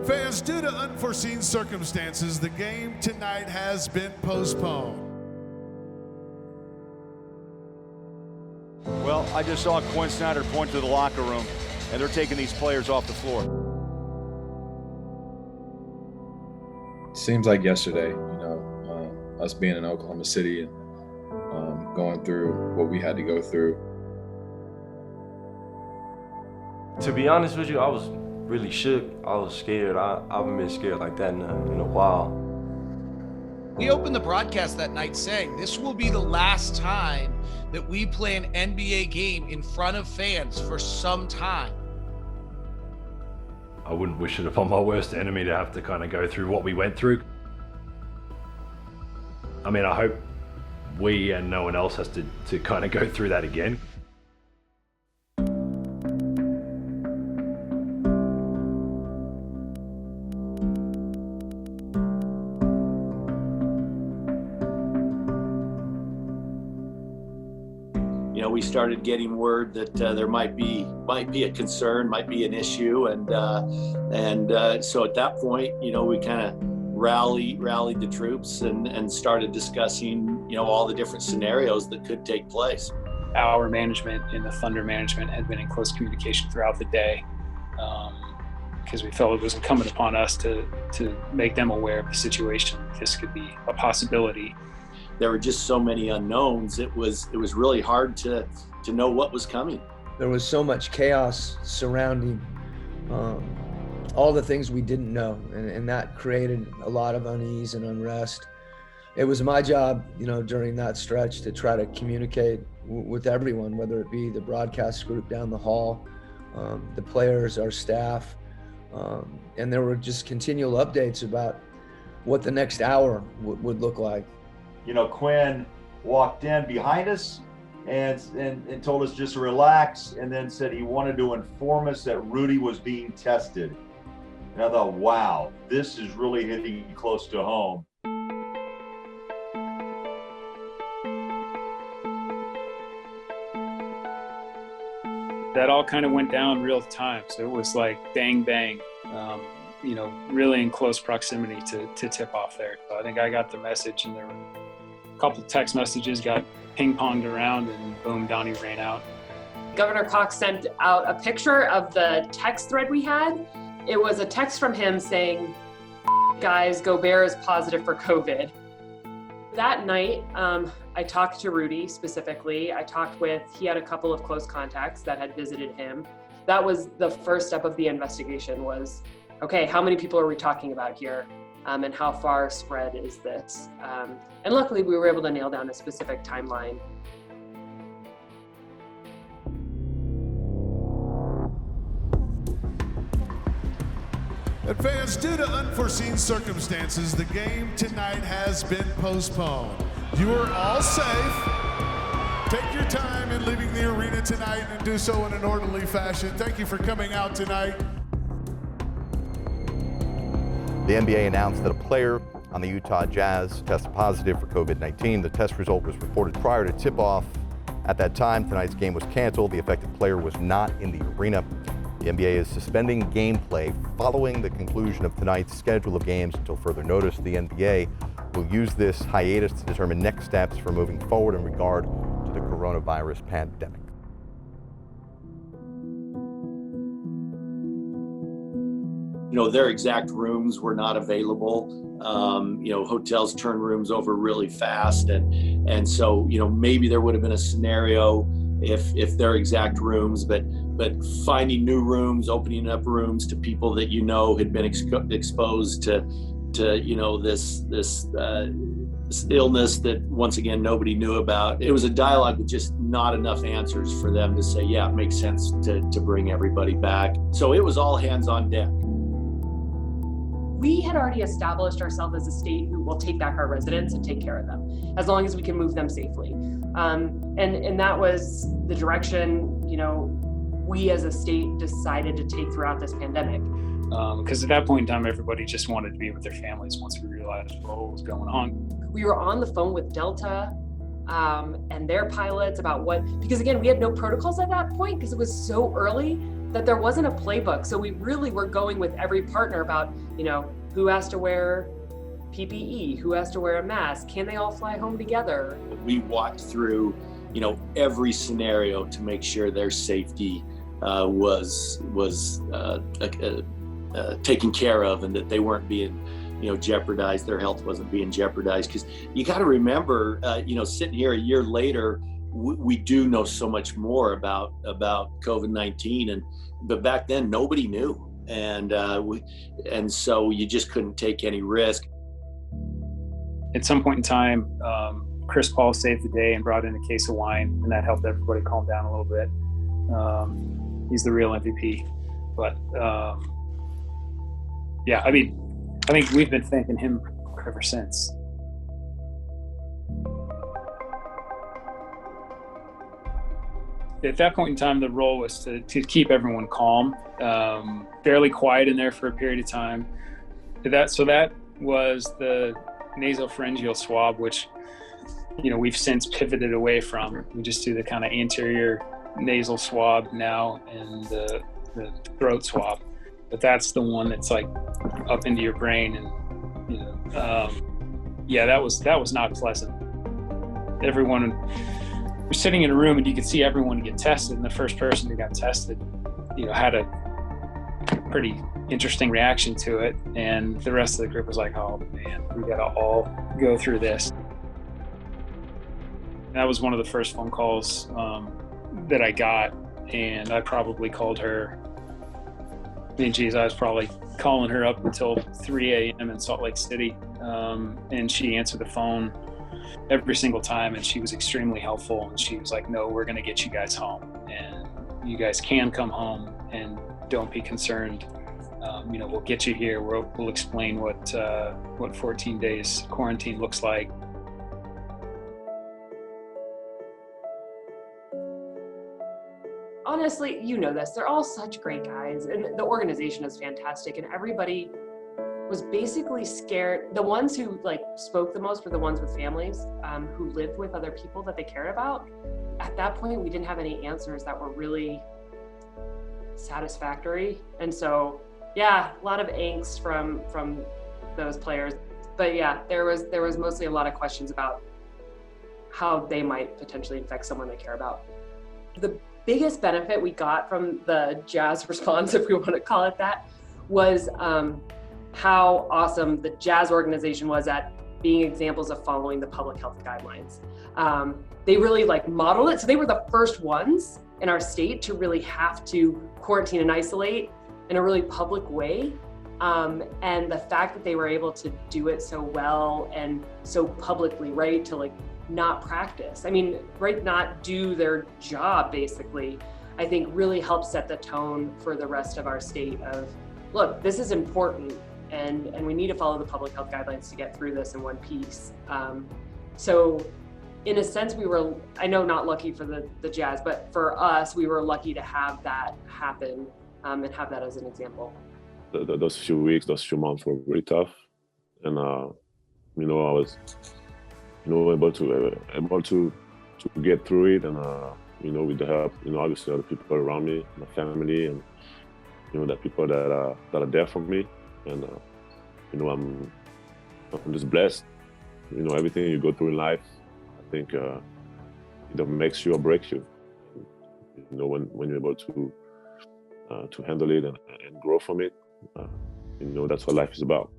Fans, due to unforeseen circumstances, the game tonight has been postponed. Well, I just saw Quinn Snyder point to the locker room, and they're taking these players off the floor. Seems like yesterday, us being in Oklahoma City and going through what we had to go through. To be honest with you, I was really shook. I was scared. I haven't been scared like that in a while. We opened the broadcast that night saying this will be the last time that we play an NBA game in front of fans for some time. I wouldn't wish it upon my worst enemy to have to kind of go through what we went through. I mean, I hope we and no one else has to kind of go through that again. We started getting word that there might be a concern, might be an issue, and so at that point, we kind of rallied the troops and started discussing, all the different scenarios that could take place. Our management and the Thunder management had been in close communication throughout the day, because we felt it was incumbent upon us to make them aware of the situation. This could be a possibility. There were just so many unknowns. It was really hard to know what was coming. There was so much chaos surrounding all the things we didn't know, and that created a lot of unease and unrest. It was my job, during that stretch to try to communicate with everyone, whether it be the broadcast group down the hall, the players, our staff, and there were just continual updates about what the next hour would look like. Quinn walked in behind us and told us just to relax, and then said he wanted to inform us that Rudy was being tested. And I thought, wow, this is really hitting close to home. That all kind of went down real time. So it was like bang, bang, really in close proximity to tip off there. So I think I got the message, and there were a couple of text messages got ping-ponged around, and boom, Donnie ran out. Governor Cox sent out a picture of the text thread we had. It was a text from him saying, "Guys, Gobert is positive for COVID." That night, I talked to Rudy specifically. He had a couple of close contacts that had visited him. That was the first step of the investigation was, okay, how many people are we talking about here? And how far spread is this? And luckily we were able to nail down a specific timeline. And fans, due to unforeseen circumstances, the game tonight has been postponed. You are all safe. Take your time in leaving the arena tonight and do so in an orderly fashion. Thank you for coming out tonight. The NBA announced that a player on the Utah Jazz tested positive for COVID-19. The test result was reported prior to tip-off. At that time, tonight's game was canceled. The affected player was not in the arena. The NBA is suspending gameplay following the conclusion of tonight's schedule of games until further notice. The NBA will use this hiatus to determine next steps for moving forward in regard to the coronavirus pandemic. Their exact rooms were not available. Hotels turn rooms over really fast. And so, maybe there would have been a scenario if their exact rooms, but finding new rooms, opening up rooms to people that had been exposed to this illness that once again nobody knew about. It was a dialogue with just not enough answers for them to say, yeah, it makes sense to bring everybody back. So it was all hands on deck. We had already established ourselves as a state who will take back our residents and take care of them, as long as we can move them safely. And that was the direction, we as a state decided to take throughout this pandemic. Because at that point in time, everybody just wanted to be with their families once we realized what was going on. We were on the phone with Delta and their pilots about because again, we had no protocols at that point because it was so early. that there wasn't a playbook. So we really were going with every partner about, who has to wear PPE, who has to wear a mask, can they all fly home together? We walked through, every scenario to make sure their safety was taken care of, and that they weren't being, jeopardized. Their health wasn't being jeopardized. Because you got to remember, sitting here a year later, we do know so much more about COVID-19, but back then nobody knew, and so you just couldn't take any risk. At some point in time, Chris Paul saved the day and brought in a case of wine, and that helped everybody calm down a little bit. He's the real MVP. But I think we've been thanking him ever since. At that point in time, the role was to keep everyone calm, fairly quiet in there for a period of time. So that was the nasopharyngeal swab, which we've since pivoted away from. We just do the kind of anterior nasal swab now and the throat swab, but that's the one that's like up into your brain, and that was not pleasant. Everyone was sitting in a room and you could see everyone get tested, and the first person who got tested had a pretty interesting reaction to it, and the rest of the group was like, oh man, we gotta all go through this. That was one of the first phone calls that I got, and I probably called her. I was probably calling her up until 3 a.m. in Salt Lake City, and she answered the phone every single time, and she was extremely helpful, and she was like, no, we're gonna get you guys home, and you guys can come home, and don't be concerned. We'll get you here. We'll explain what 14 days quarantine looks like. Honestly, this, they're all such great guys, and the organization is fantastic, and everybody was basically scared. The ones who spoke the most were the ones with families who lived with other people that they cared about. At that point, we didn't have any answers that were really satisfactory, and so a lot of angst from those players. But there was mostly a lot of questions about how they might potentially infect someone they care about. The biggest benefit we got from the Jazz response, if we want to call it that, was how awesome the Jazz organization was at being examples of following the public health guidelines. They really modeled it. So they were the first ones in our state to really have to quarantine and isolate in a really public way. And the fact that they were able to do it so well and so publicly, right, to not practice, not do their job, basically, I think really helped set the tone for the rest of our state of, look, this is important, and we need to follow the public health guidelines to get through this in one piece. So in a sense, we were, I know not lucky for the Jazz, but for us, we were lucky to have that happen and have that as an example. Those few weeks, those few months were really tough. And, I was, able to get through it. And, with the help, obviously other people around me, my family, and, the people that are there for me. And, I'm just blessed. Everything you go through in life, I think either makes you or breaks you. When you're able to handle it and grow from it, that's what life is about.